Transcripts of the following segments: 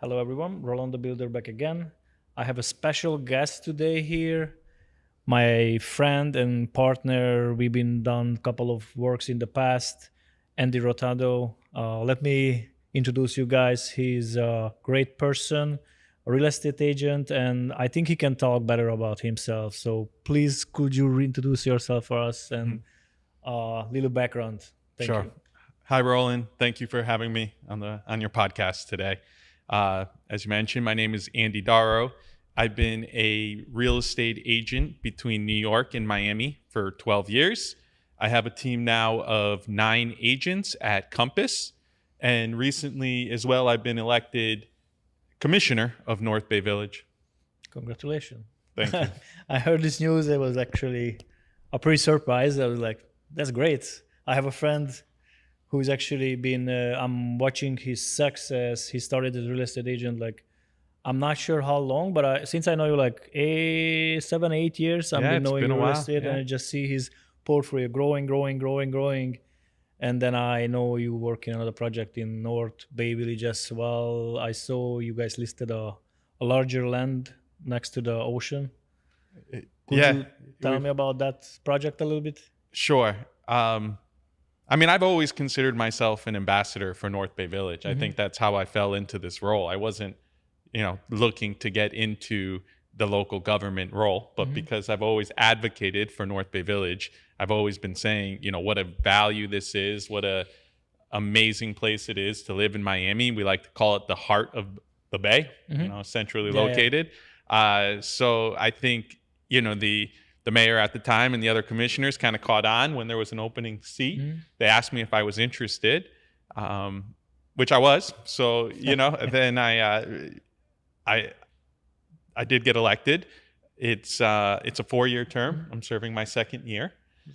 Hello, everyone. Roland the Builder back again. I have a special guest today here. My friend and partner. We've been done a couple of works in the past. Andy Rotado. Let me introduce you guys. He's a great person, a real estate agent, and I think he can talk better about himself. So please, could you reintroduce yourself for us and a little background? Thank Sure. you. Hi, Roland. Thank you for having me on your podcast today. As you mentioned, my name is Andy Daro. I've been a real estate agent between New York and Miami for 12 years. I have a team now of 9 agents at Compass. And recently as well, I've been elected commissioner of North Bay Village. Congratulations. Thank you. I heard this news. I was actually pretty surprised. I was like, that's great. I have a friend who's actually been, I'm watching his success. He started as a real estate agent, like, I'm not sure how long, but since I know you like 7, 8 years, I've Yeah, been it's knowing been a real while. estate and Yeah. I just see his portfolio growing. And then I know you work in another project in North Bay Village as well. I saw you guys listed a larger land next to the ocean. Could Yeah. you tell me about that project a little bit? Sure. I've always considered myself an ambassador for North Bay Village. I think that's how I fell into this role. I wasn't, looking to get into the local government role, but because I've always advocated for North Bay Village, I've always been saying, what a value this is, what a amazing place it is to live in Miami. We like to call it the heart of the Bay, centrally Yeah. located. So I think, the mayor at the time and the other commissioners kind of caught on when there was an opening seat. They asked me if I was interested, which I was. So, then I did get elected. It's a 4-year term. I'm serving my 2nd year.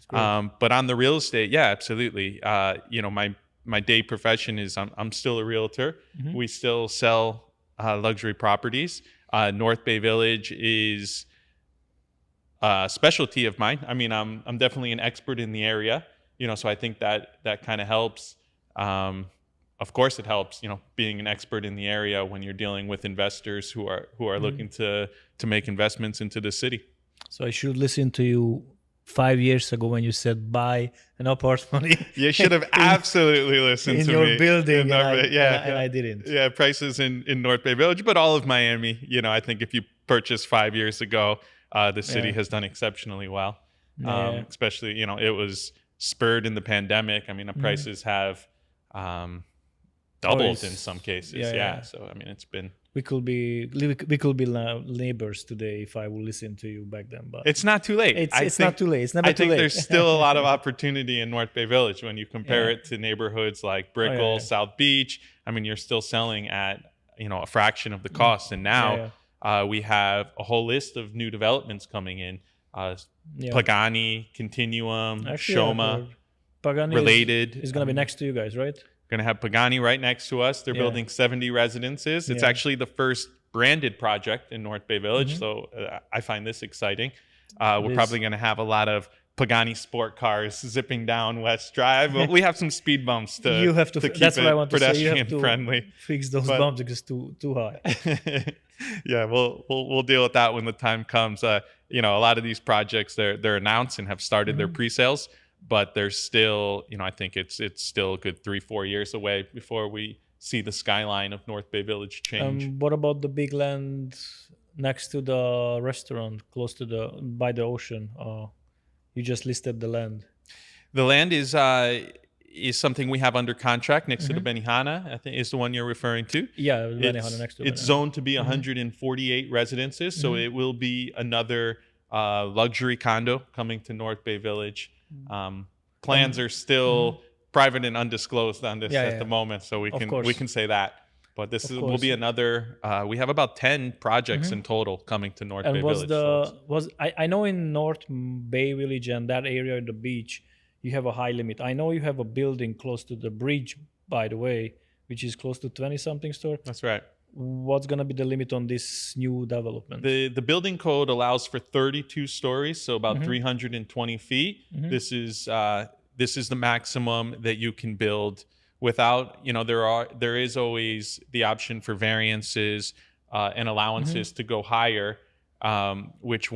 But on the real estate, yeah, absolutely. My day profession is I'm still a realtor. We still sell luxury properties. North Bay Village is a specialty of mine. I'm definitely an expert in the area. So I think that kind of helps. Of course, it helps. Being an expert in the area when you're dealing with investors who are looking to make investments into the city. So I should listen to you 5 years ago when you said buy an apartment. You should have absolutely listened in to your me. building, In North Bay. and I didn't. Yeah, prices in North Bay Village, but all of Miami. I think if you purchased 5 years ago, the city has done exceptionally well. Yeah. Especially, it was spurred in the pandemic. The prices have doubled in some cases. Yeah. So it's been. We could be neighbors today if I would listen to you back then. But It's not too late. it's not too late. It's never I too think late. there's still a lot of opportunity in North Bay Village when you compare it to neighborhoods like Brickell, South Beach. You're still selling at a fraction of the cost. And now we have a whole list of new developments coming in. Pagani, Continuum, Actually, Shoma, Pagani related. is going to be next to you guys, right? Going to have Pagani right next to us. They're building 70 residences. It's actually the first branded project in North Bay Village. So I find this exciting. We're probably going to have a lot of Pagani sport cars zipping down West Drive. But we have some speed bumps to You have to. keep That's what I want to say. You pedestrian have to friendly. fix those bumps because too high. Yeah, we'll deal with that when the time comes. A lot of these projects they're announced and have started their pre-sales, but there's still, I think it's still a good 3-4 years away before we see the skyline of North Bay Village change. What about the big land next to the restaurant, close to by the ocean? You just listed the land. The land is something we have under contract next to the Benihana. I think is the one you're referring to. Yeah, Benihana next to It's Benihana. zoned to be 148 residences, so it will be another luxury condo coming to North Bay Village. Plans are still private and undisclosed on this at the moment, so we can say that. But will be another. We have about 10 projects in total coming to North Bay Village. I know in North Bay Village and that area in the beach, you have a high limit. I know you have a building close to the bridge, by the way, which is close to 20-something store. That's right. What's gonna be the limit on this new development? The building code allows for 32 stories, so about 320 feet. This is the maximum that you can build without, there is always the option for variances and allowances to go higher, which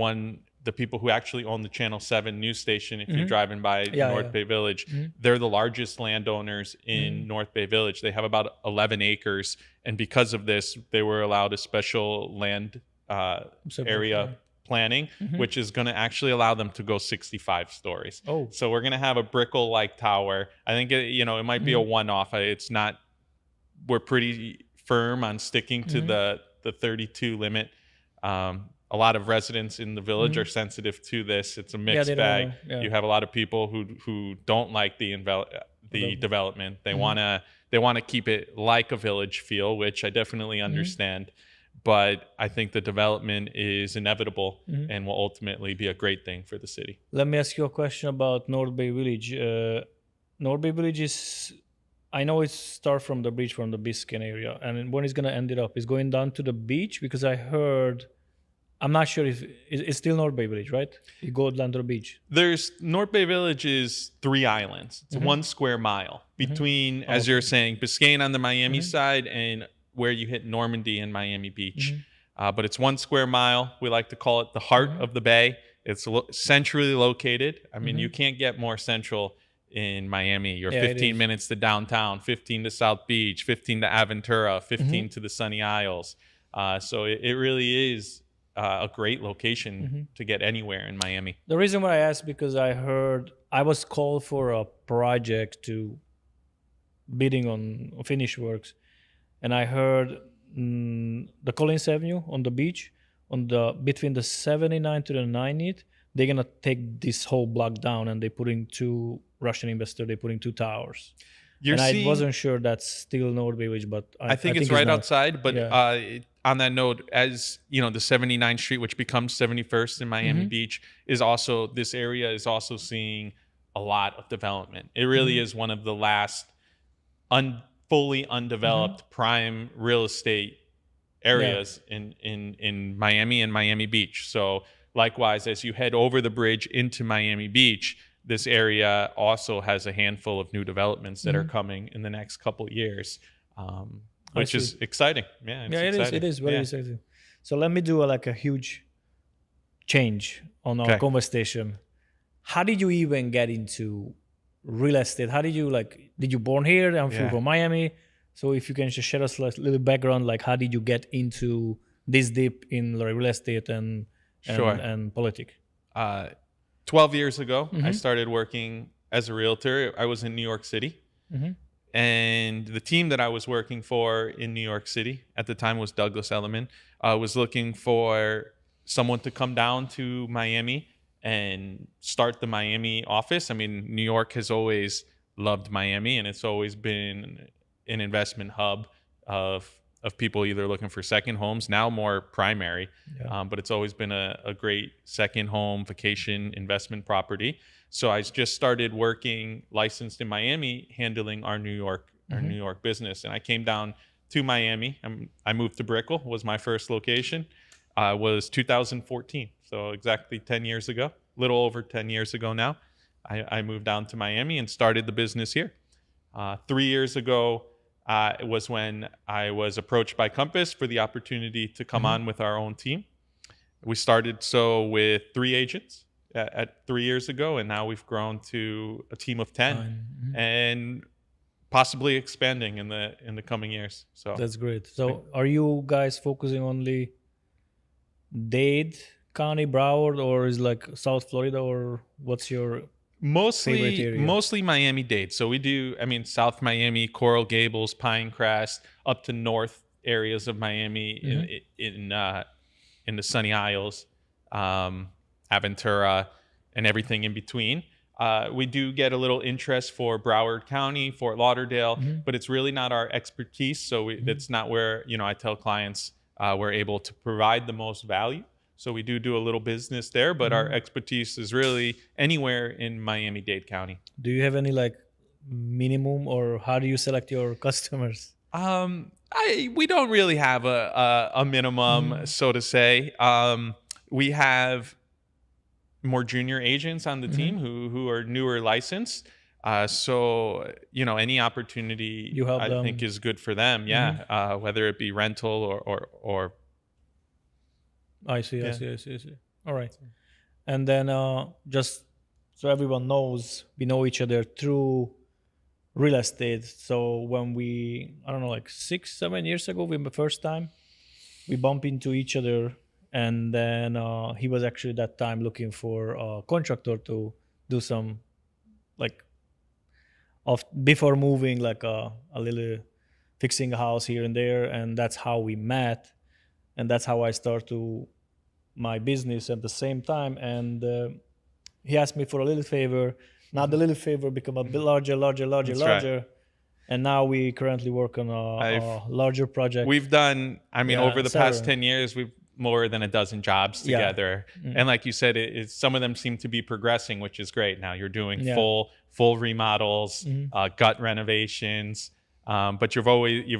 the people who actually own the Channel 7 news station, if you're driving by North Bay Village, they're the largest landowners in North Bay Village. They have about 11 acres. And because of this, they were allowed a special land area planning, which is going to actually allow them to go 65 stories. Oh. So we're going to have a Brickell-like tower. I think, it might be a one-off. We're pretty firm on sticking to the 32 limit. A lot of residents in the village are sensitive to this. It's a mixed bag. You have a lot of people who don't like the development. They want to keep it like a village feel, which I definitely understand. But I think the development is inevitable and will ultimately be a great thing for the city. Let me ask you a question about North Bay Village. North Bay Village is, I know it starts from the bridge from the Biscayne area, and when it's going to end it up, it's going down to the beach, because I heard, I'm not sure if it's still North Bay Village, right? You go down to the beach. North Bay Village is 3 islands. It's 1 square mile between, as you're saying, Biscayne on the Miami side and where you hit Normandy and Miami Beach. But it's 1 square mile. We like to call it the heart of the bay. It's centrally located. I mean, you can't get more central in Miami. You're 15 minutes to downtown, 15 to South Beach, 15 to Aventura, 15 to the Sunny Isles. So it really is a great location to get anywhere in Miami. The reason why I asked, because I was called for a project to bidding on finish works, and I heard the Collins Avenue on the beach, between the 79 to the 90th, they're gonna take this whole block down, and they're putting 2 Russian investors. They're putting 2 towers. I wasn't sure that's still North Bay Village, but I think it's right outside. But on that note, as you know, the 79th Street, which becomes 71st in Miami Beach, this area is also seeing a lot of development. It really is one of the last fully undeveloped prime real estate areas in Miami and Miami Beach. So likewise, as you head over the bridge into Miami Beach, this area also has a handful of new developments that are coming in the next couple of years, which is exciting. Yeah, it is very exciting. So let me do a huge change on our conversation. How did you even get into real estate? How did you did you born here? I'm from Miami. So if you can just share us a little background, how did you get into this deep in real estate and politics? 12 years ago, I started working as a realtor. I was in New York City. And the team that I was working for in New York City at the time was Douglas Elliman, was looking for someone to come down to Miami and start the Miami office. I mean, New York has always loved Miami, and it's always been an investment hub of people either looking for second homes, now more primary, but it's always been a great second home vacation investment property. So I just started working licensed in Miami, handling our New York business. And I came down to Miami. I moved to Brickell, was my first location. Was 2014. So exactly 10 years ago, a little over 10 years ago now, I moved down to Miami and started the business here. 3 years ago, it was when I was approached by Compass for the opportunity to come on with our own team. We started with 3 agents at 3 years ago, and now we've grown to a team of 10 and possibly expanding in the coming years. So that's great. So are you guys focusing only Dade County, Broward, or is South Florida, or what's your favorite area? Mostly Miami-Dade. So we do, South Miami, Coral Gables, Pinecrest, up to north areas of Miami in the Sunny Isles, Aventura, and everything in between. We do get a little interest for Broward County, Fort Lauderdale, but it's really not our expertise. So that's not where, I tell clients we're able to provide the most value. So we do a little business there, but our expertise is really anywhere in Miami-Dade County. Do you have any minimum, or how do you select your customers? We don't really have a minimum, so to say. We have more junior agents on the team who are newer licensed. So, any opportunity You help I think them. is good for them. Mhm. Yeah. Whether it be rental or I see, I yeah. see, I see, I see. All right. And then just so everyone knows, we know each other through real estate. So when I don't know, like 6, 7 years ago, we the first time we bump into each other, and then he was actually that time looking for a contractor to do some like of before moving, like a little fixing a house here and there, and that's how we met, and that's how I start to my business at the same time. And he asked me for a little favor. Now the little favor become a bit larger, larger, larger, That's right. larger, and now we currently work on I've a larger project. We've done, I mean, over Yeah, the past several. 10 years, we've more than a dozen jobs Yeah, together. mm, And like you said, some of them seem to be progressing, which is great. Now you're doing yeah, full remodels, mhm, gut renovations. But you've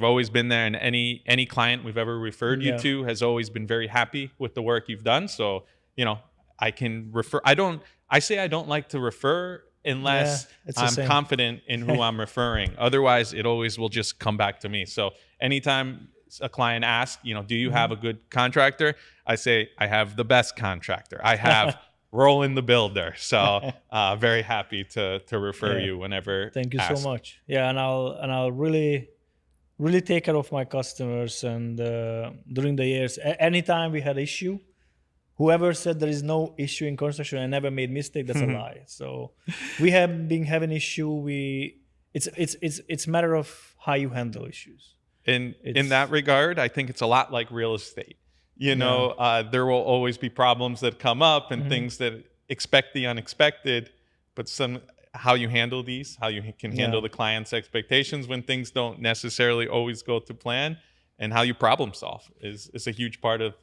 always been there, and any client we've ever referred you yeah, to has always been very happy with the work you've done. So, you know, I can refer. I don't like to refer yeah. unless It's the I'm same. confident in who I'm referring. Otherwise, it always will just come back to me. So anytime a client asks, do you have Mhm. a good contractor? I say, I have the best contractor. I have Roland the Builder. So very happy to refer Yeah, you whenever thank you so asked. much. Yeah, and I'll really take care of my customers. And during the years, anytime we had issue, whoever said there is no issue in construction and never made mistake, that's a lie. So we have been having issue. It's matter of how you handle issues. In that It's regard, I think it's a lot like real estate. yeah. There will always be problems that come up and Hmm. things that expect the unexpected, but how you handle these, how you can handle Yeah, the client's expectations when things don't necessarily always go to plan, and how you problem solve is a huge part of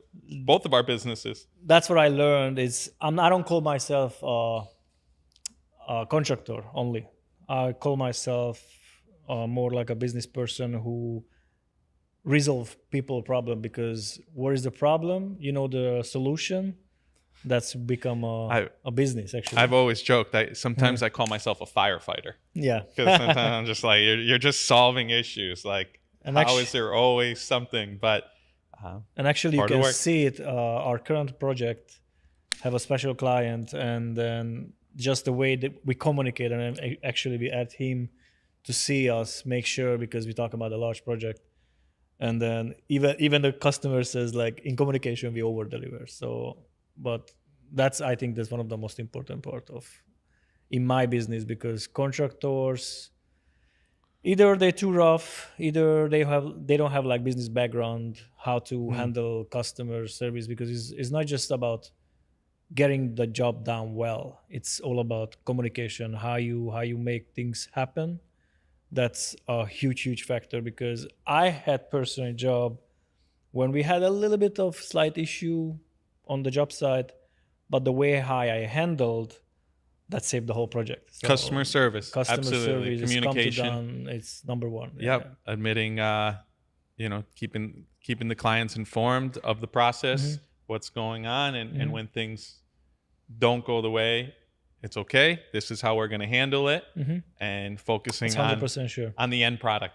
both of our businesses. that's what I learned. I don't call myself a contractor only. I call myself more like a business person who resolve people problem, because what is the problem? You know the solution. That's become I a business actually. I've always joked Yeah. sometimes I call myself a firefighter Yeah. because sometimes I'm just like you're just solving issues. Like and how actually is there always something? But and actually you part of the can work. see it. Our current project have a special client, and then just the way that we communicate, and actually we add him to see us, make sure, because we talk about a large project. And then even the customer says, like, in communication we over deliver. So but I think that's one of the most important part of in my business, because contractors, either they're too rough, either they don't have like business background, how to Mm. handle customer service, because it's not just about getting the job done well. It's all about communication, how you make things happen. That's a huge factor, because I had personal job when we had a little bit of slight issue on the job site, but the way how I handled that saved the whole project. Customer So service, customer absolutely. service is come to Communication. done. It's number one. Yeah. Yep. Admitting, keeping the clients informed of the process, Hmm. what's going on, and Hmm. when things don't go the way, it's okay. This is how we're going to handle it, Hmm. and That's focusing 100% sure. on the end product.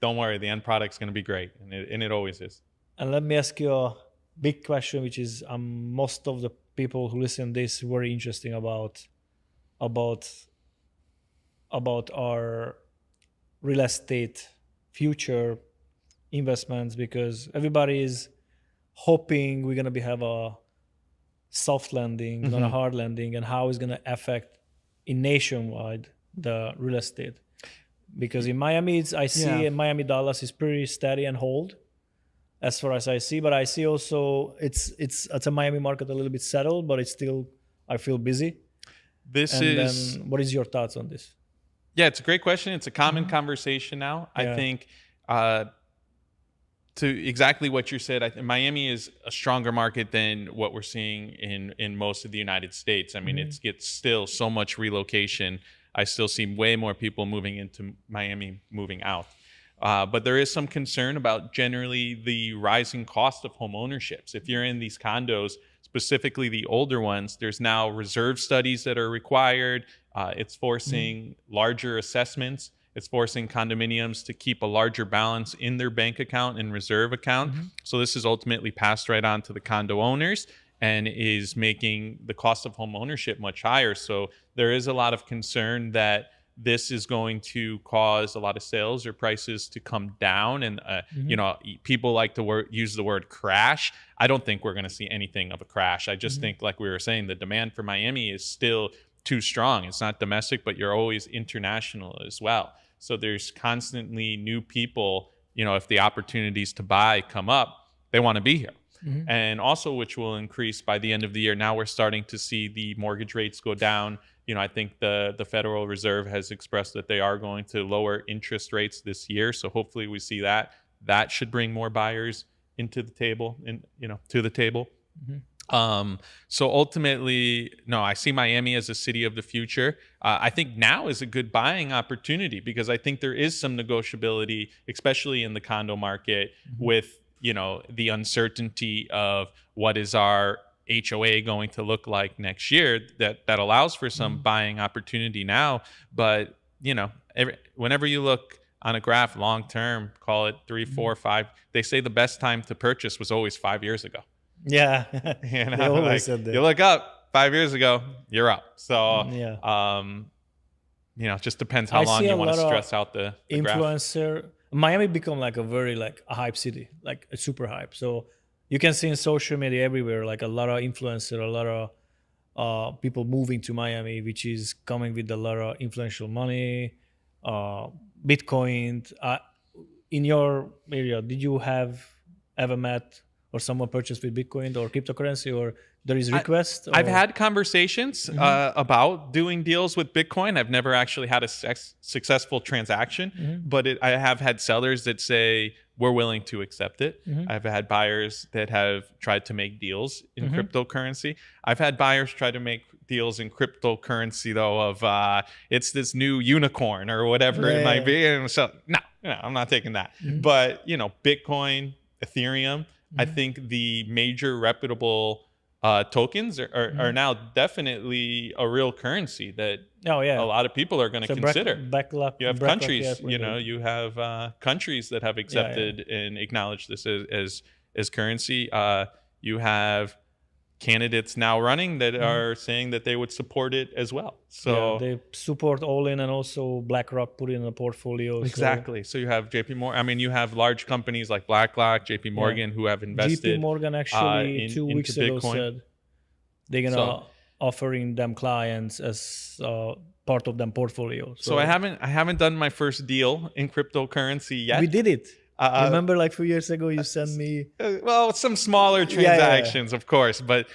Don't worry, the end product's going to be great, and it always is. And let me ask you a big question, which is most of the people who listen to this very interesting about our real estate future investments, because everybody is hoping we're gonna have a soft landing, not a Hmm. hard landing, and how it's gonna affect in nationwide the real estate. Because in Miami, I see Yeah. in Miami, Dallas is pretty steady and hold as far as I see. But I see also it's a Miami market a little bit settled, but it's still, I feel, busy. This And is then what is your thoughts on this? Yeah, it's a great question. It's a common Mhm. conversation now. I Yeah. think uh, to exactly what you said, Miami is a stronger market than what we're seeing in most of the United States. I mean, Mhm. it's gets still so much relocation. I still see way more people moving into Miami, moving out. But there is some concern about generally the rising cost of home ownerships. If you're in these condos, specifically the older ones, there's now reserve studies that are required. It's forcing larger assessments. It's forcing condominiums to keep a larger balance in their bank account and reserve account. So this is ultimately passed right on to the condo owners and is making the cost of home ownership much higher. So there is a lot of concern that this is going to cause a lot of sales or prices to come down. And, people like to use the word crash. I don't think we're going to see anything of a crash. I just think, like we were saying, the demand for Miami is still too strong. It's not domestic, but you're always international as well. So there's constantly new people, if the opportunities to buy come up, they want to be here. And also, which will increase by the end of the year. Now we're starting to see the mortgage rates go down. I think the Federal Reserve has expressed that they are going to lower interest rates this year. So hopefully we see that. That should bring more buyers into the table to the table. So ultimately, no, I see Miami as a city of the future. I think now is a good buying opportunity because I think there is some negotiability, especially in the condo market, with the uncertainty of what is our HOA going to look like next year. That allows for some buying opportunity now. But whenever you look on a graph long term, call it 3, 4, 5, they say the best time to purchase was always 5 years ago. Yeah, they always said that. You look up 5 years ago, you're up. So it just depends how long you want to stress out the influencer graph. Miami become like a very a hype city, like a super hype. So you can see in social media everywhere, like a lot of influencer, a lot of people moving to Miami, which is coming with a lot of influential money, Bitcoin. In your area, did you have ever met or someone purchased with Bitcoin or cryptocurrency, or there is request? I've had conversations about doing deals with Bitcoin. I've never actually had a successful transaction, but I have had sellers that say we're willing to accept it. I've had buyers that have tried to make deals in cryptocurrency. I've had buyers try to make deals in cryptocurrency though of it's this new unicorn or whatever it might be. And so no, I'm not taking that. But Bitcoin, Ethereum, I think the major reputable tokens are now definitely a real currency that a lot of people are going to consider. You have countries, you have countries that have accepted and acknowledged this as currency. You have candidates now running that are saying that they would support it as well. So they support all in, and also BlackRock put it in a portfolio. Exactly. So you have JP Morgan. I mean, you have large companies like BlackRock, JP Morgan, who have invested. JP Morgan actually 2 weeks ago said they're gonna offering them clients as part of them portfolio. So I haven't done my first deal in cryptocurrency yet. We did it. Remember, like 2 years ago, you sent me. Some smaller transactions, of course, but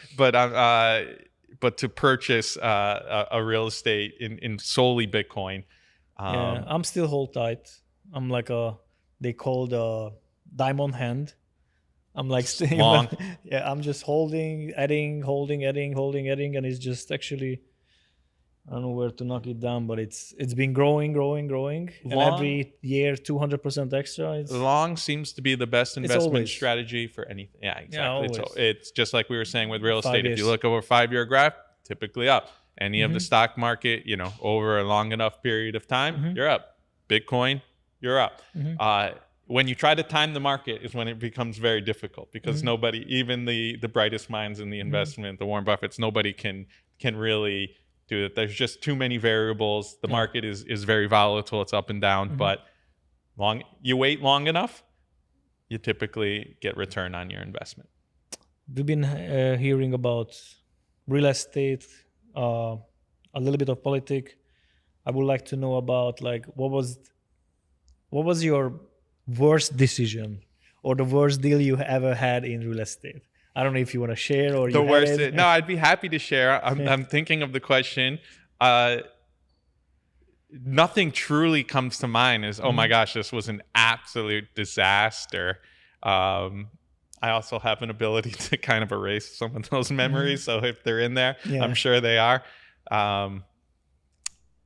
to purchase a real estate in solely Bitcoin. I'm still hold tight. I'm like they call a diamond hand. I'm like long. I'm just holding, adding, and it's just actually. I don't know where to knock it down, but it's been growing. And every year, 200% extra. Long seems to be the best investment strategy for anything. Yeah, exactly. So it's just like we were saying with real estate. If you look over a 5-year graph, typically up. Any of the stock market, over a long enough period of time, you're up. Bitcoin, you're up. When you try to time the market is when it becomes very difficult because nobody, even the brightest minds in the investment, the Warren Buffetts, nobody can really do it. There's just too many variables. The market is very volatile. It's up and down, but you wait long enough, you typically get return on your investment. We've been hearing about real estate, a little bit of politics. I would like to know about what was your worst decision or the worst deal you ever had in real estate? I don't know if you want to share or the worst. No, I'd be happy to share. I'm thinking of the question. Nothing truly comes to mind as, oh my gosh, this was an absolute disaster. I also have an ability to kind of erase some of those memories. So if they're in there, I'm sure they are.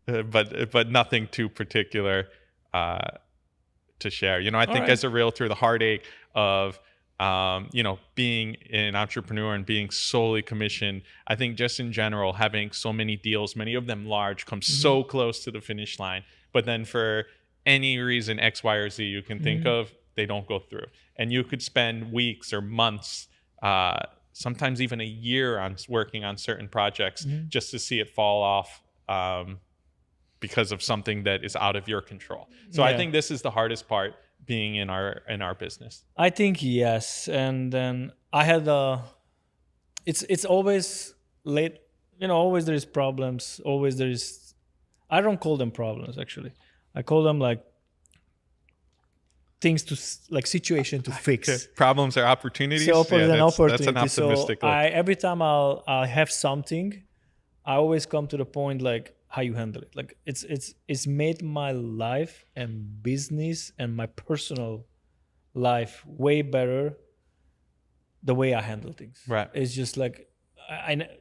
But nothing too particular to share. I think as a realtor, the heartache of Being an entrepreneur and being solely commissioned, I think just in general, having so many deals, many of them large, come so close to the finish line, but then for any reason X, Y, or Z you can think of, they don't go through. And you could spend weeks or months, sometimes even a year on working on certain projects just to see it fall off because of something that is out of your control. So I think this is the hardest part, being in our business. I think yes, and then I had it's always late. Always there is problems. Always there is. I don't call them problems actually. I call them like things like situation to fix. Problems are opportunities. So that's an optimistic look. Every time I'll have something, I always come to the point like how you handle it. Like it's made my life and business and my personal life way better the way I handle things. Right. It's just like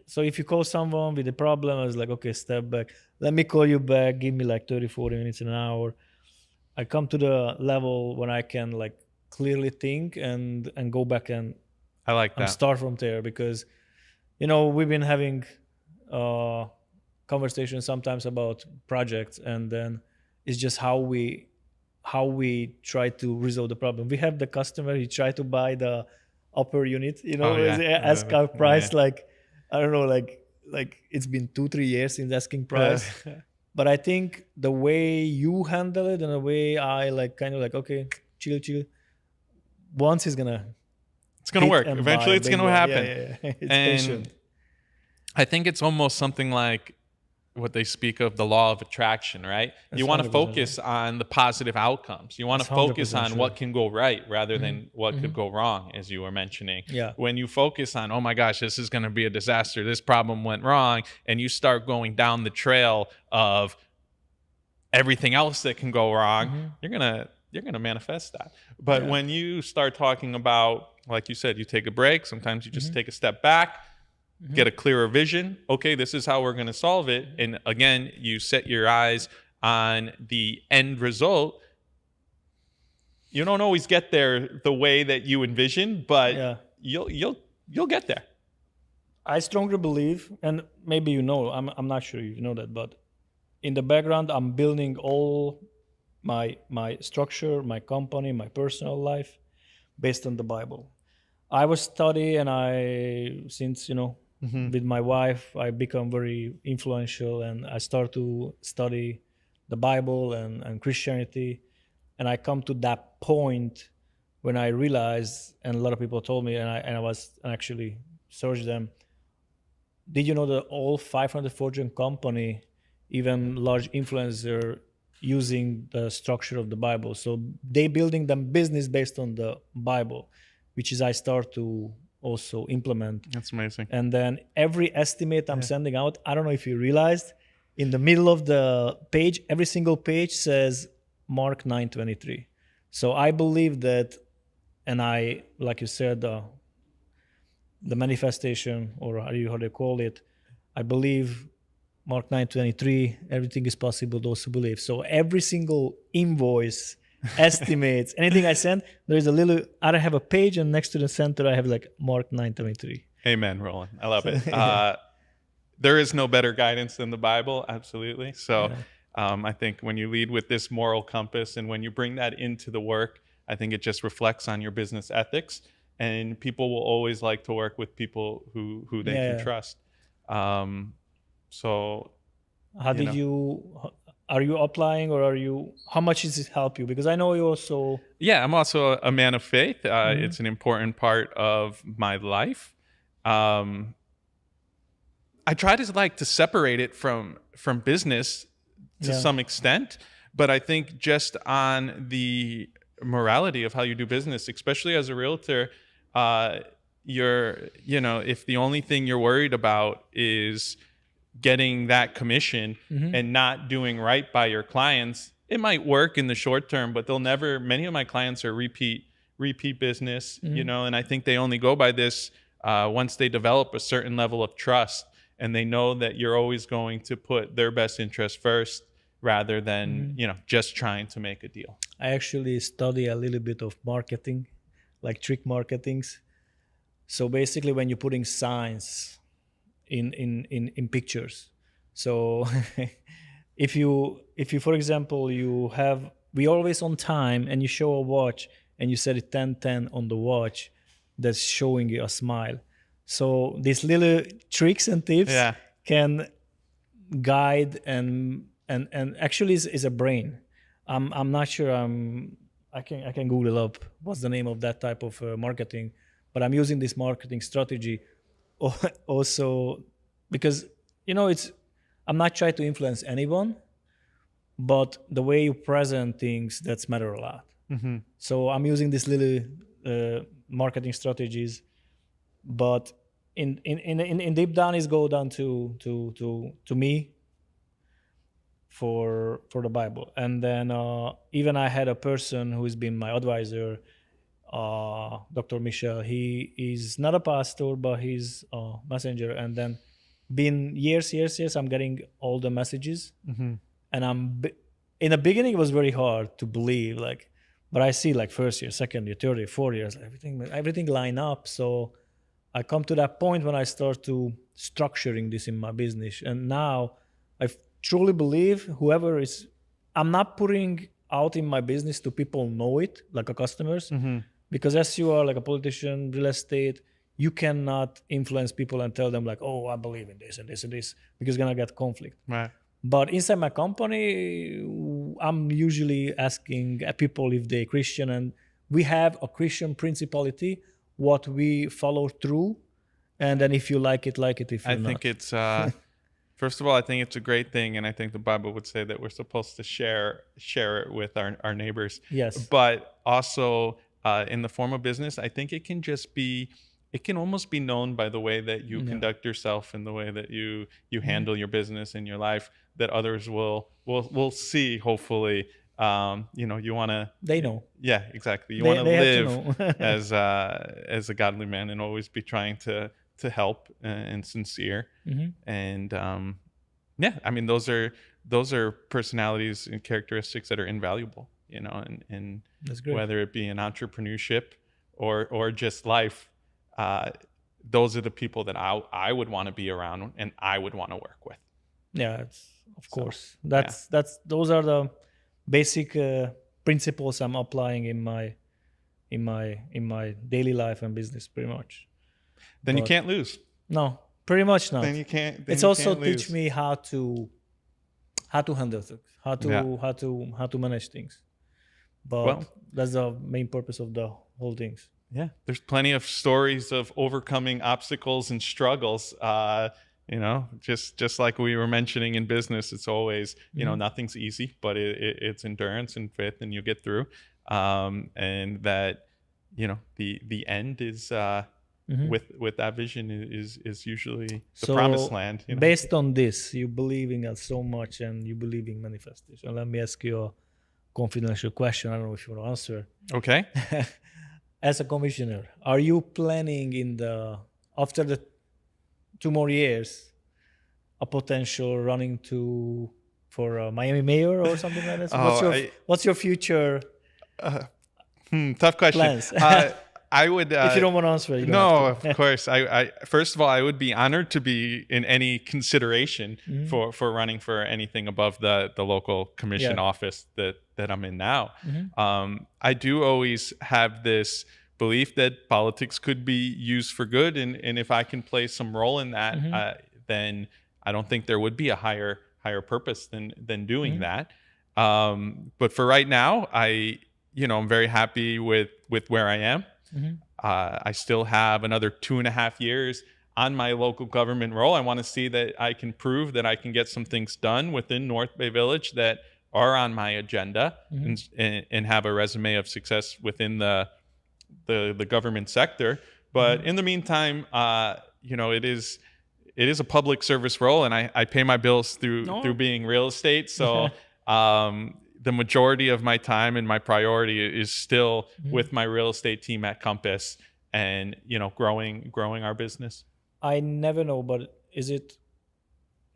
so if you call someone with a problem, I was like, okay, step back. Let me call you back. Give me like 30, 40 minutes, an hour. I come to the level when I can like clearly think and go back and I like that. And start from there, because we've been having conversations sometimes about projects, and then it's just how we try to resolve the problem. We have the customer, he tried to buy the upper unit, ask our price, like I don't know, like it's been 2-3 years since asking price. But I think the way you handle it and the way I like kind of like, okay, chill, once it's gonna work eventually, it's gonna happen. It's and patient. I think it's almost something like what they speak of, the law of attraction, right? That's you want to 100% focus on the positive outcomes. You want to focus on what can go right rather than what could go wrong, as you were mentioning. Yeah. When you focus on, oh my gosh, this is going to be a disaster, this problem went wrong, and you start going down the trail of everything else that can go wrong, you're gonna manifest that. But when you start talking about, like you said, you take a break, sometimes you just take a step back, get a clearer vision. Okay, this is how we're going to solve it. And again, you set your eyes on the end result. You don't always get there the way that you envision, but you'll get there. I strongly believe, and maybe I'm not sure you know that, but in the background, I'm building all my structure, my company, my personal life based on the Bible. I was study, and since with my wife, I become very influential, and I start to study the Bible and Christianity. And I come to that point when I realized, and a lot of people told me, and I was actually searched them. Did you know that all 500 Fortune company, even large influencer, using the structure of the Bible? So they building them business based on the Bible, which is I start to also implement. That's amazing. And then every estimate I'm sending out, I don't know if you realized, in the middle of the page, every single page says Mark 9:23. So I believe that, and I, like you said, the manifestation, or how do you call it, I believe Mark 9:23, everything is possible those who believe. So every single invoice, estimates, anything I send, there's a little, I don't have a page, and next to the center I have like Mark 9:23. Amen, Roland. I love it. There is no better guidance than the Bible, absolutely. So I think when you lead with this moral compass, and when you bring that into the work, I think it just reflects on your business ethics, and people will always like to work with people who they can trust. So how did are you applying, or how much does it help you? Because I know you also... Yeah, I'm also a man of faith. It's an important part of my life. I try to separate it from business to some extent, but I think just on the morality of how you do business, especially as a realtor, if the only thing you're worried about is getting that commission and not doing right by your clients, it might work in the short term, but many of my clients are repeat business, and I think they only go by this once they develop a certain level of trust, and they know that you're always going to put their best interest first rather than just trying to make a deal. I actually study a little bit of marketing, like trick marketings. So basically, when you're putting signs in pictures, so if you for example we always on time, and you show a watch and you set it 10:10 on the watch, that's showing you a smile. So these little tricks and tips Yeah. can guide and actually is a brain. I'm not sure. I can Google up what's the name of that type of marketing, but I'm using this marketing strategy also because it's I'm not trying to influence anyone, but the way you present things, that's matter a lot. So I'm using these little marketing strategies, but in deep down is go down to me for the Bible. And then even I had a person who's been my advisor, Dr. Michel. He is not a pastor, but he's a messenger. And then been years, I'm getting all the messages, and in the beginning it was very hard to believe, like, but I see like first year, second year, third year, 4 years, everything line up. So I come to that point when I start to structuring this in my business, and now I truly believe whoever is, I'm not putting out in my business to people know it, like a customers, because as you are like a politician, real estate, you cannot influence people and tell them like, oh, I believe in this and this and this, because you're gonna get conflict. Right. But inside my company, I'm usually asking people if they're Christian, and we have a Christian principality, what we follow through. And then if you like it, like it. If you I not. think it's first of all, I think it's a great thing, and I think the Bible would say that we're supposed to share it with our neighbors. Yes. But also in the form of business, I think it can almost be known by the way that you conduct yourself and the way that you handle your business and your life, that others will see, hopefully. You want to, they know. Yeah, exactly. You want to live know. as a godly man and always be trying to help and sincere. And I mean, those are personalities and characteristics that are invaluable, and That's great. whether it be in entrepreneurship or just life, those are the people that I would want to be around and I would want to work with. Yeah, of course. That's those are the basic principles I'm applying in my daily life and business, pretty much. Then you can't lose. No, pretty much not. Then you can't. It's also teach me how to handle things, how to manage things. But that's the main purpose of the whole things. Yeah, there's plenty of stories of overcoming obstacles and struggles. Just like we were mentioning in business, it's always, nothing's easy, but it's endurance and faith, and you get through. And that, the end is with that vision is usually the promised land. Based on this, you believe in God so much and you believe in manifestation. Let me ask you a confidential question. I don't know if you want to answer. Okay. As a commissioner, are you planning after the 2 more years, a potential running for Miami mayor or something like that? What's your future? Tough question. Plans? I would. If you don't want to answer it, no, of course. I first of all, I would be honored to be in any consideration for running for anything above the local commission office that I'm in now. I do always have this belief that politics could be used for good, and if I can play some role in that, then I don't think there would be a higher purpose than doing that. But for right now, I'm very happy with where I am. I still have another 2.5 years on my local government role. I want to see that I can prove that I can get some things done within North Bay Village that are on my agenda, and have a resume of success within the government sector. But in the meantime, it is a public service role, and I pay my bills through being real estate. So the majority of my time and my priority is still with my real estate team at Compass, and growing our business. I never know, but is it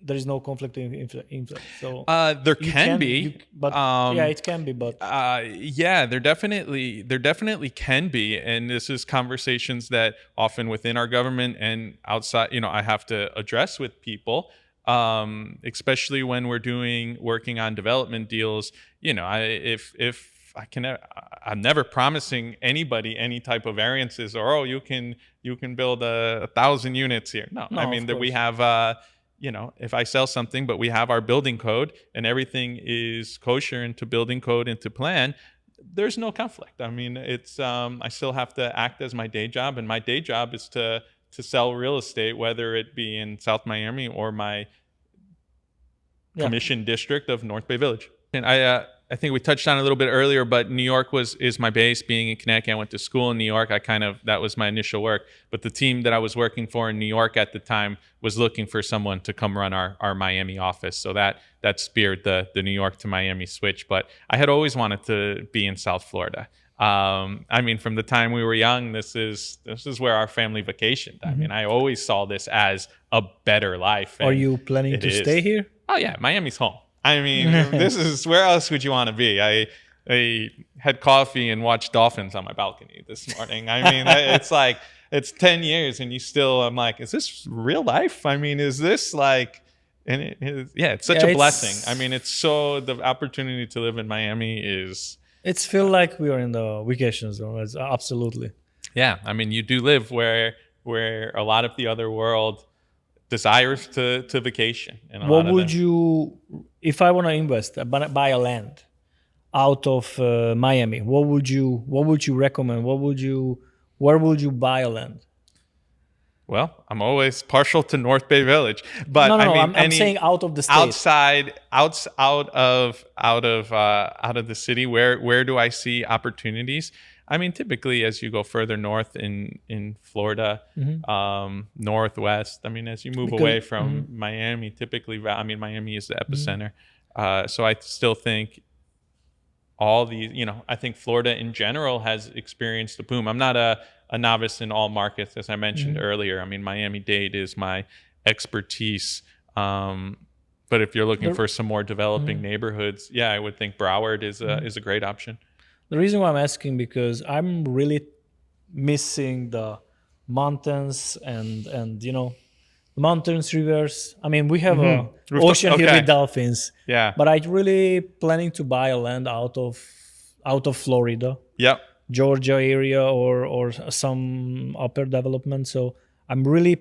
there is no conflict in interest. So There you can can, be. but yeah, it can be. But Yeah, there definitely can be, and this is conversations that often within our government and outside, I have to address with people, especially when we're working on development deals. If I can, I'm never promising anybody any type of variances or you can build 1,000 units here. No, I no, mean of that we course. have. If I sell something, but we have our building code and everything is kosher into building code into plan, there's no conflict. I mean, it's I still have to act as my day job, and my day job is to sell real estate, whether it be in South Miami or my Yeah. commission district of North Bay Village. And I think we touched on it a little bit earlier, but New York is my base. Being in Connecticut, I went to school in New York. That was my initial work. But the team that I was working for in New York at the time was looking for someone to come run our Miami office. So that speared the New York to Miami switch. But I had always wanted to be in South Florida. I mean, from the time we were young, this is where our family vacationed. I mean, I always saw this as a better life. Are you planning to stay here? Oh yeah, Miami's home. I mean, this is where else would you want to be? I had coffee and watched dolphins on my balcony this morning. I mean, it's like it's 10 years and I'm like, is this real life? I mean, is this like, and it's such a blessing. I mean, the opportunity to live in Miami is. It's feel like we are in the vacation zone. It's absolutely. Yeah, I mean, you do live where a lot of the other world desires to vacation. And what would you, if I want to invest, buy a land out of Miami? What would you recommend? Where would you buy a land? Well, I'm always partial to North Bay Village, but no, I mean, I'm saying out of the state, out of the city. Where do I see opportunities? I mean, typically as you go further north in Florida, northwest. I mean, as you move away from Miami, typically, I mean, Miami is the epicenter. So I still think all these, I think Florida in general has experienced a boom. I'm not a novice in all markets, as I mentioned earlier. I mean, Miami-Dade is my expertise. But if you're looking for some more developing neighborhoods, yeah, I would think Broward is a great option. The reason why I'm asking, because I'm really missing the mountains and mountains, rivers. I mean, we have a ocean here with dolphins. Yeah. But I'm really planning to buy a land out of Florida. Yep. Georgia area or some upper development. So I'm really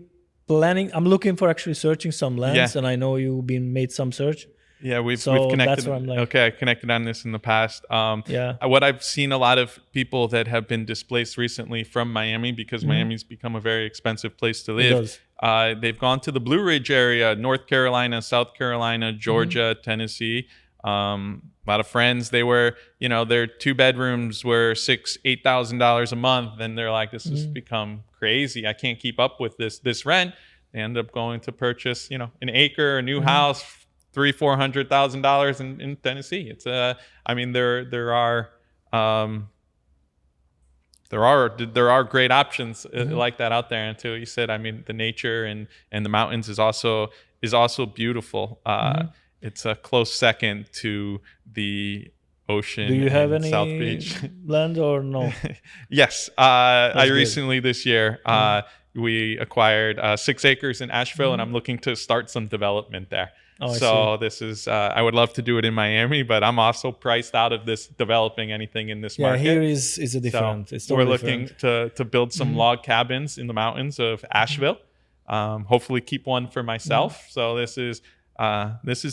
planning. I'm looking for actually searching some lands, and I know you've made some search. Yeah, we've connected. That's what I'm like. Okay, I connected on this in the past. What I've seen a lot of people that have been displaced recently from Miami, because Miami's become a very expensive place to live. They've gone to the Blue Ridge area, North Carolina, South Carolina, Georgia, Tennessee. A lot of friends, they were, their 2 bedrooms were $8,000 a month, and they're like, this has become crazy. I can't keep up with this rent. They end up going to purchase, an acre, a new house, $300,000-$400,000 in Tennessee. It's I mean, there are great options like that out there. And too, you said, I mean, the nature and the mountains is also beautiful. It's a close second to the ocean. Do you have and any South Beach land or no? Yes, I recently this year we acquired 6 acres in Asheville, and I'm looking to start some development there. This is I would love to do it in Miami, but I'm also priced out of this developing anything in this market. Yeah, here is a different. It's totally we're looking to build some log cabins in the mountains of Asheville. Hopefully keep one for myself. So this is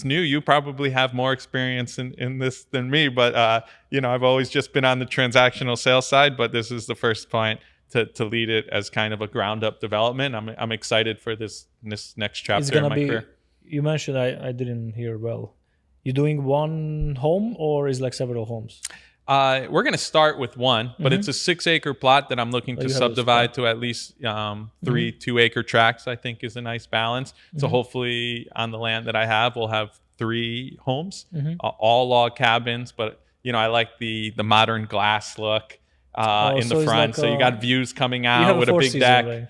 new. You probably have more experience in this than me, but I've always just been on the transactional sales side, but this is the first point to lead it as kind of a ground up development. I'm excited for this next chapter in my career. You mentioned, I didn't hear well. You're doing one home, or is like several homes? We're going to start with one, but it's a 6-acre plot that I'm looking to subdivide to at least 3 2-acre tracts. I think is a nice balance. So hopefully on the land that I have, we'll have 3 homes, all log cabins. But I like the modern glass look in the front. Like so you got views coming out with a big deck.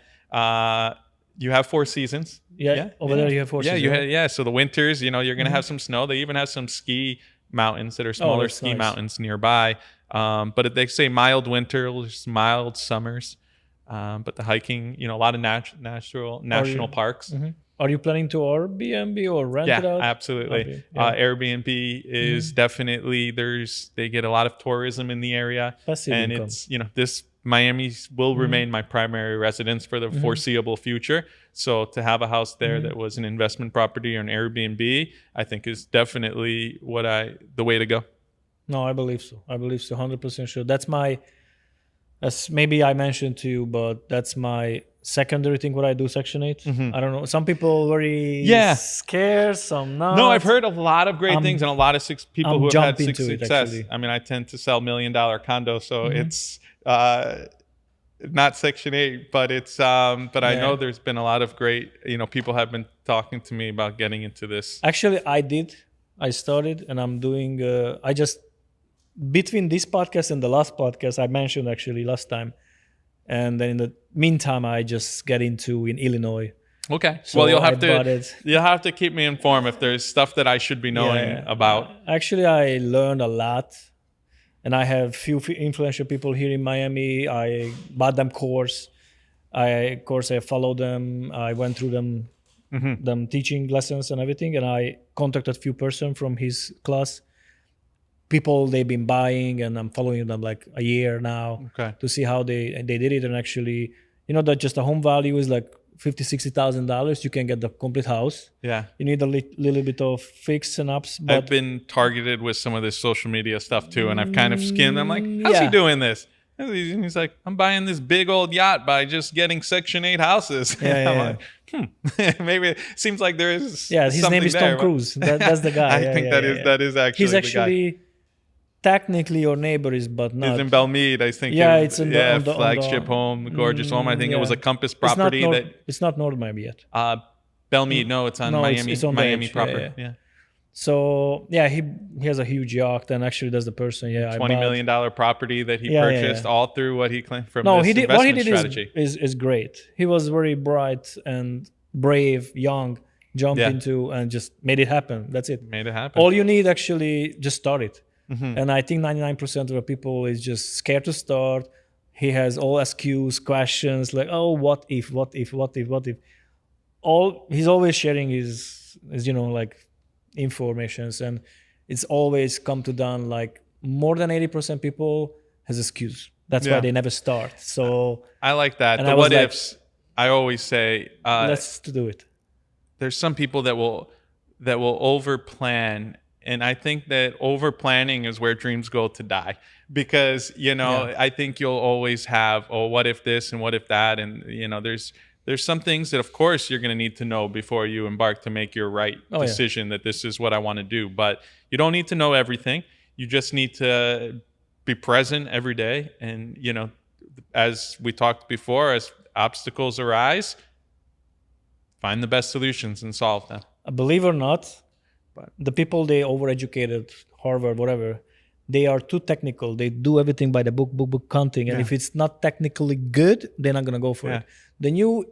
You have 4 seasons. Yeah, over there you have 4 seasons. Yeah. So the winters, you're going to Mm-hmm. have some snow. They even have some ski mountains that are Oh, smaller that's ski nice. mountains nearby. But they say mild winters, mild summers. But the hiking, a lot of national parks. Mm-hmm. Are you planning to Airbnb or rent it Yeah, out? absolutely. Yeah. Airbnb is definitely they get a lot of tourism in the area, Passive and income. it's this Miami will remain my primary residence for the foreseeable future. So to have a house there that was an investment property or an Airbnb, I think is definitely the way to go. No, I believe so. 100% sure. As maybe I mentioned to you, but that's my secondary thing. What I do, Section 8. I don't know. Some people very scared, some not. No, I've heard a lot of great things and a lot of people who have had success. Actually. I mean, I tend to sell $1 million condos, so it's not Section 8, but it's but I know there's been a lot of great, people have been talking to me about getting into this. Actually, I started, and I'm doing between this podcast and the last podcast I mentioned actually last time, and then in the meantime I just get into in Illinois. Okay. So well, you'll have to keep me informed if there's stuff that I should be knowing about. Actually, I learned a lot, and I have few influential people here in Miami. I bought them course. I follow them. I went through them teaching lessons and everything, and I contacted few person from his class. People they've been buying, and I'm following them like a year now to see how they did it. And actually, that just the home value is like $50,000-$60,000. You can get the complete house. Yeah, you need a little bit of fix and ups. But I've been targeted with some of this social media stuff too, and I've kind of skimmed. I'm like, how's he doing this? And he's like, I'm buying this big old yacht by just getting Section 8 houses. I'm like, maybe it seems like there is. Yeah, his name is Tom Cruise. That's the guy. I think that is actually. He's actually technically your neighbor but not. He's in Belmead, I think. Yeah, it's in the flagship home, gorgeous home. I think it was a Compass property it's not North Miami yet. Belmead, no, it's on Miami. It's on Miami proper. Yeah. So he has a huge yacht, and actually that's the person. $20 million property that he purchased all through what he claimed from this investment what he did strategy. is great. He was very bright and brave, young, jumped into and just made it happen. That's it. Made it happen. All you need actually just start it. And I think 99% of the people is just scared to start. He has all excuses, questions like, oh, what if? He's always sharing his like informations, and it's always come to down like more than 80% people has excuse. That's why they never start. So I like that. The what ifs. I always say, let's do it. There's some people that will over plan. And I think that over planning is where dreams go to die, because I think you'll always have, oh, what if this and what if that, and there's some things that of course you're going to need to know before you embark to make your right decision that this is what I want to do. But you don't need to know everything. You just need to be present every day, and as we talked before, as obstacles arise, find the best solutions and solve them. Believe it or not. But the people they overeducated, Harvard, whatever, they are too technical. They do everything by the book counting. And if it's not technically good, they're not going to go for it. The new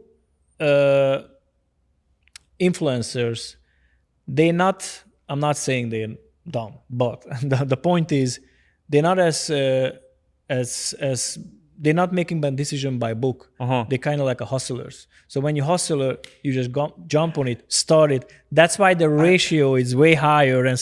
influencers, I'm not saying they're dumb, but the point is they're not as they're not making bad decision by book. They're kind of like a hustlers. So when you hustler, you just jump on it, start it. That's why the ratio is way higher, and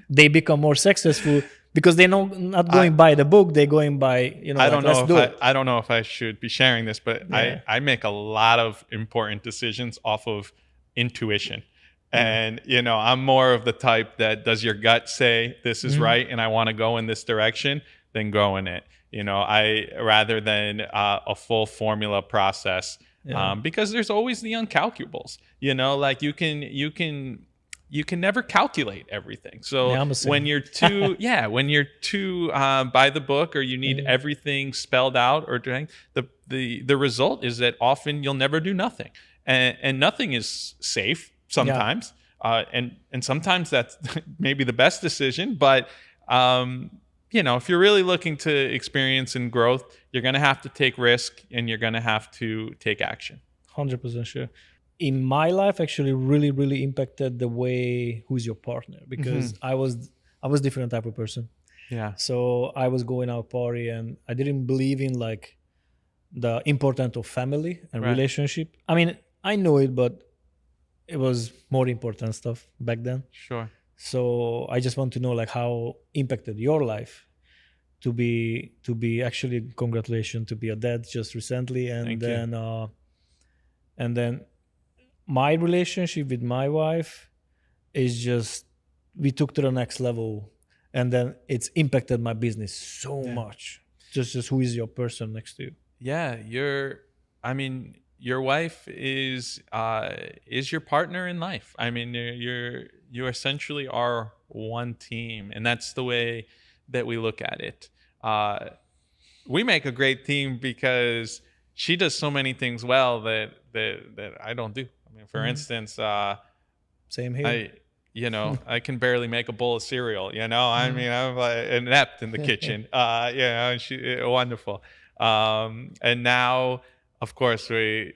they become more successful because they're not going by the book. They're going by I don't know if I should be sharing this, but I make a lot of important decisions off of intuition. And I'm more of the type that does your gut say this is right and I want to go in this direction, then go in it. I rather than a full formula process, because there's always the uncalculables. Like you can never calculate everything. So when you're too by the book, or you need everything spelled out, or doing the result is that often you'll never do nothing, and nothing is safe sometimes, and sometimes that's maybe the best decision, but. If you're really looking to experience and growth, you're going to have to take risk and you're going to have to take action. 100% sure. In my life, actually, really, really impacted the way who's your partner, because I was different type of person. Yeah. So I was going out party, and I didn't believe in like the importance of family and Right. relationship. I mean, I know it, but it was more important stuff back then. Sure. So I just want to know like how impacted your life to be actually, congratulations, to be a dad just recently, and Thank you. then my relationship with my wife is just, we took to the next level, and then it's impacted my business so much. Just who is your person next to you? Yeah, your wife is your partner in life. I mean, you essentially are one team, and that's the way that we look at it. We make a great team because she does so many things well that I don't do. I mean, for instance, Same here. I can barely make a bowl of cereal. I mean, I'm like inept in the kitchen. And she wonderful. And now, of course, the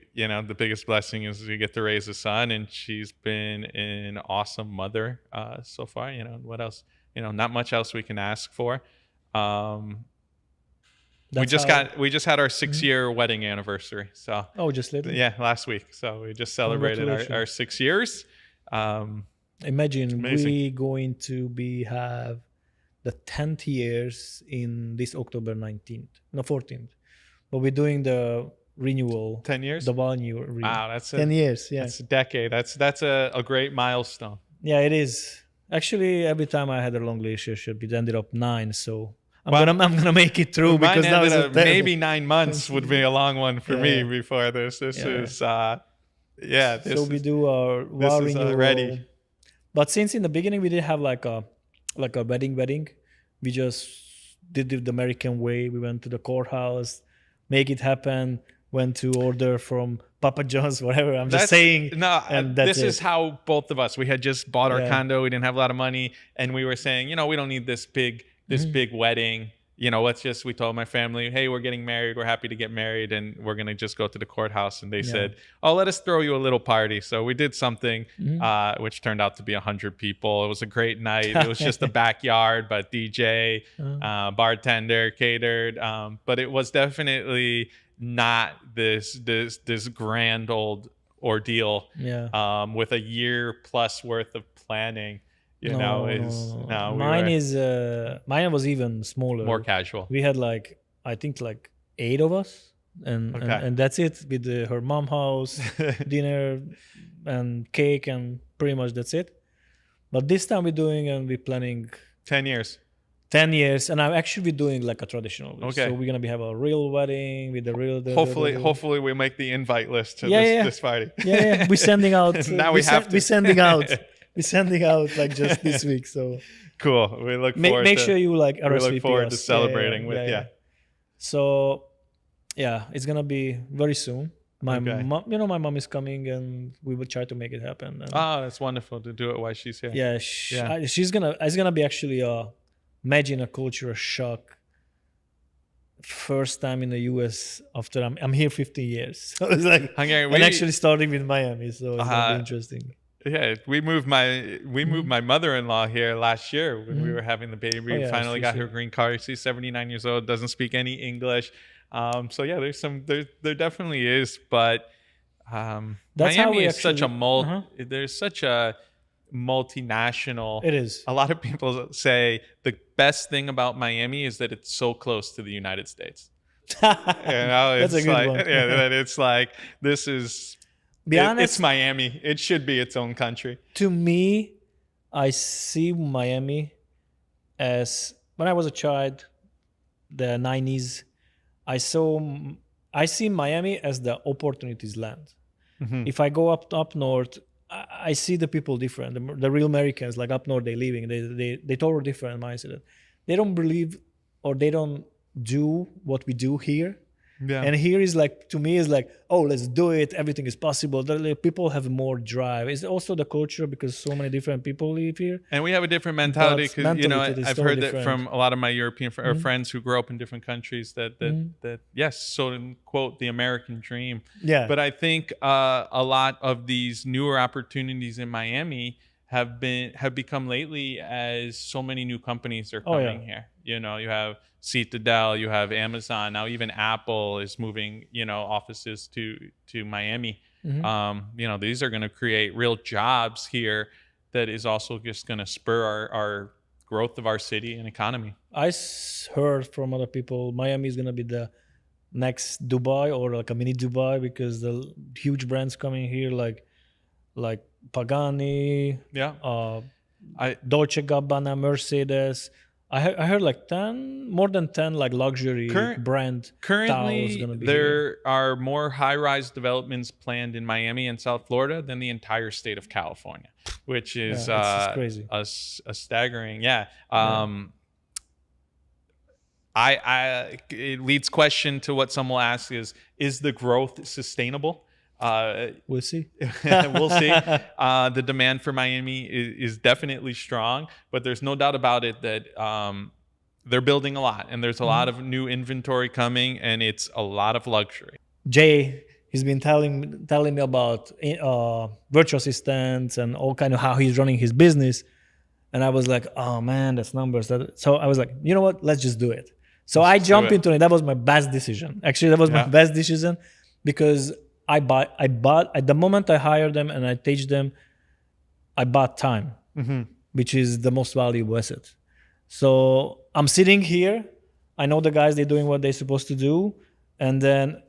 biggest blessing is we get to raise a son, and she's been an awesome mother so far. What else? Not much else we can ask for. We just had our 6-year wedding anniversary. So just lately. yeah, last week. So we just celebrated our 6 years. Imagine we going to have the 10th years in this October 19th, no 14th, but we're doing the renewal. 10 years. The one year. Wow, that's 10 years. Yeah, that's a decade. That's a great milestone. Yeah, it is. Actually, every time I had a long relationship, it ended up 9. So I'm gonna make it through, Mine because now ended it's up maybe 9 months would be a long one for me Yeah. before this. This is So we do our renewal. ready. But since in the beginning we didn't have like a wedding, we just did it the American way. We went to the courthouse, make it happen. Went to order from Papa John's, whatever. I'm just saying. No, and this is how both of us. We had just bought our condo. We didn't have a lot of money, and we were saying, we don't need this big wedding. We told my family, hey, we're getting married. We're happy to get married, and we're gonna just go to the courthouse. And they said, oh, let us throw you a little party. So we did something, which turned out to be 100 people. It was a great night. It was just a backyard, but DJ, bartender, catered. But it was definitely not this grand old ordeal. With a year plus worth of planning. Mine was even smaller, more casual. We had I think 8 of us, and that's it, with her mom house, dinner and cake, and pretty much that's it. But this time we're planning 10 years. 10 years, and I'm actually doing like a traditional. So we're gonna have a real wedding with the real. Hopefully we make the invite list to this party. Yeah. We're sending out. Now we have to. We're sending out. We're sending out just this week. So cool. We look forward. Make sure you RSVP. We look forward to celebrating with you. So it's gonna be very soon. My mom, my mom is coming, and we will try to make it happen. And that's wonderful to do it while she's here. Yeah, she's gonna. It's gonna be actually imagine a cultural shock. First time in the US after I'm here 15 years. So it's like and actually starting with Miami, so it's gonna be interesting. Yeah, we moved my mother-in-law here last year when we were having the baby. We finally got her green card. She's 79 years old, doesn't speak any English. So yeah, there definitely is, but Miami is such a there's such a multinational. It is. A lot of people say the best thing about Miami is that it's so close to the United States. That's a good one. That it's like this is. Be honest, it's Miami. It should be its own country. To me, I see Miami as, when I was a child, the 90s, I see Miami as the opportunities land. If I go up north, I see the people different. The real Americans, like up north, they living. They totally different mindset. They don't believe, or they don't do what we do here. Yeah. And here is like, to me, is like, oh, let's do it. Everything is possible. People have more drive. It's also the culture because so many different people live here. And we have a different mentality But because, you know, mentality is I've totally heard that different. from a lot of my European friends who grew up in different countries that yes, so to quote the American dream. Yeah. But I think a lot of these newer opportunities in Miami have become lately as so many new companies are coming here. You know, you have Citadel, you have Amazon, now even Apple is moving, you know, offices to Miami. You know, these are going to create real jobs here that is also just going to spur our growth of our city and economy. I heard from other people Miami is going to be the next Dubai or like a mini Dubai because the huge brands coming here like Pagani, Dolce Gabbana, Mercedes. I heard like more than 10 like luxury brand currently gonna be there here. are more high-rise developments planned in Miami and South Florida than the entire state of California, which is it's crazy. a staggering. It leads question to what some will ask is the growth sustainable? We'll see. We'll see. The demand for Miami is definitely strong, but there's no doubt about it that they're building a lot, and there's a lot of new inventory coming, and it's a lot of luxury. Jay, he's been telling me about virtual assistants and all kind of how he's running his business, and I was like, oh man, that's numbers. So I was like, you know what? Let's just do it. So I jumped into it. That was my best decision. Actually, that was my best decision because I bought at the moment I hired them and I teach them, I bought time, which is the most valuable asset. So I'm sitting here. I know the guys, they're doing what they're supposed to do. And then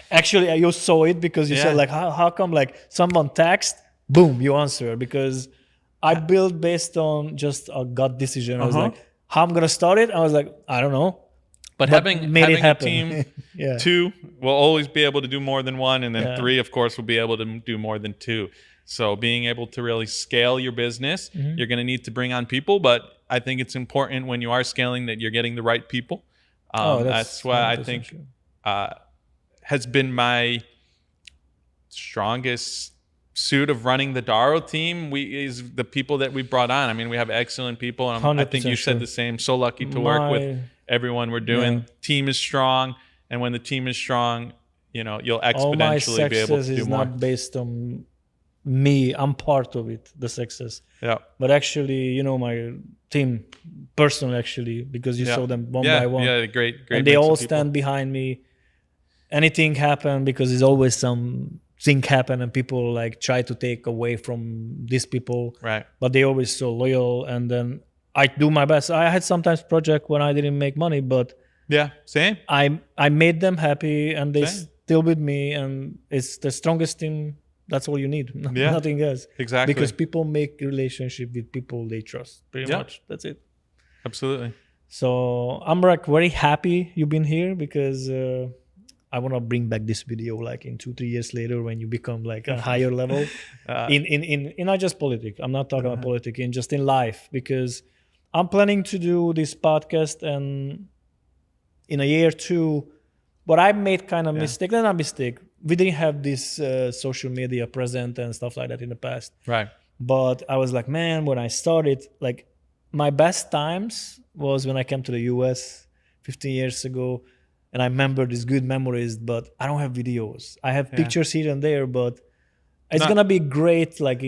actually you saw it because you said like, how come like someone text, boom, you answer. Because I built based on just a gut decision. I was like, how I'm going to start it? I was like, I don't know. But having a team, 2 will always be able to do more than 1. And then 3, of course, will be able to do more than 2. So being able to really scale your business, you're going to need to bring on people. But I think it's important when you are scaling that you're getting the right people. That's why I think has been my strongest suit of running the Daro team is the people that we brought on. I mean, we have excellent people. And I think you said the same. So lucky to work with everyone we're doing. Team is strong. And when the team is strong, you know, you'll exponentially be able to do more. All my success is not based on me. I'm part of it, the success. Yeah. But actually, you know, my team personally, actually, because you saw them one by one. Yeah, great. And they all stand behind me. Anything happen because there's always something happen and people like try to take away from these people. Right. But they always so loyal. And then I do my best. I had sometimes project when I didn't make money, but same. I made them happy and they still with me, and it's the strongest team. That's all you need. Nothing else. Exactly. Because people make relationship with people they trust. Pretty much. That's it. Absolutely. So I'm like very happy you've been here because I want to bring back this video like in 2-3 years later when you become like a higher level in not just politics. I'm not talking about politics, in just in life, because I'm planning to do this podcast and in a year or 2, but I made kind of mistake. Not a mistake. We didn't have this social media present and stuff like that in the past. Right. But I was like, man, when I started, like my best times was when I came to the US 15 years ago. And I remember these good memories, but I don't have videos. I have pictures here and there, but it's going to be great. Like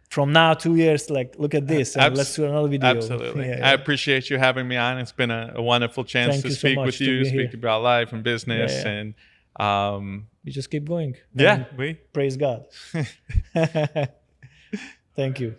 from now 2 years, like look at this and let's do another video. Absolutely. I appreciate you having me on. It's been a wonderful chance to speak with you, speak about life and business. And we just keep going. We praise God. Thank you.